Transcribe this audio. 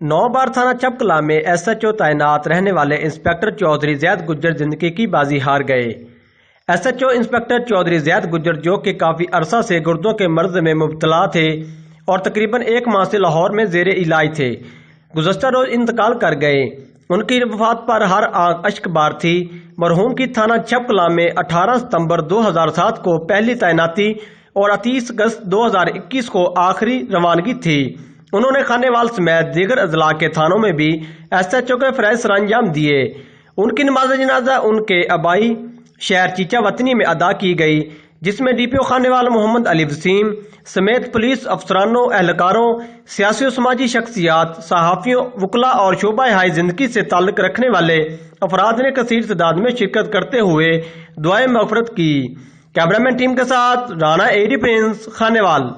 9 थाना चपकला में SHO तैनात रहने वाले इंस्पेक्टर चौधरी जैद गुज्जर जिंदगी की बाजी हार गए। SHO इंस्पेक्टर चौधरी जैद गुज्जर जो कि काफी अरसा से गुर्दों के मर्ज में मुब्तला थे और तकरीबन 1 माह से लाहौर में जेर इलाज थे, गुज़श्ता रोज इंतकाल कर गए। उनकी वफात पर हर आंख अश्क बार थी। मरहूम की थाना चपकला में 18 सितंबर 2007 को पहली तैनाती और 30 अगस्त 2021 को आखिरी रवानगी थी। उन्होंने खानेवाल समेत दीगर अजला के थानों में भी SHO के फरज़ सर अंजाम दिए। उनकी नमाज जनाजा उनके आबाई शहर चीचा वतनी में अदा की गई, जिसमें DPO खानेवाल मोहम्मद अली वसीम समेत पुलिस अफसरानों, एहलकारों, सियासी और समाजी शख्सियात, सहाफ़ियों, वकला और शोबा हाई जिंदगी से ताल्लुक़ रखने वाले अफराद ने कसीर तादाद में शिरकत करते हुए दुआए मग़फ़िरत की। कैमरामैन टीम के साथ राना AD प्रिंस, खानेवाल।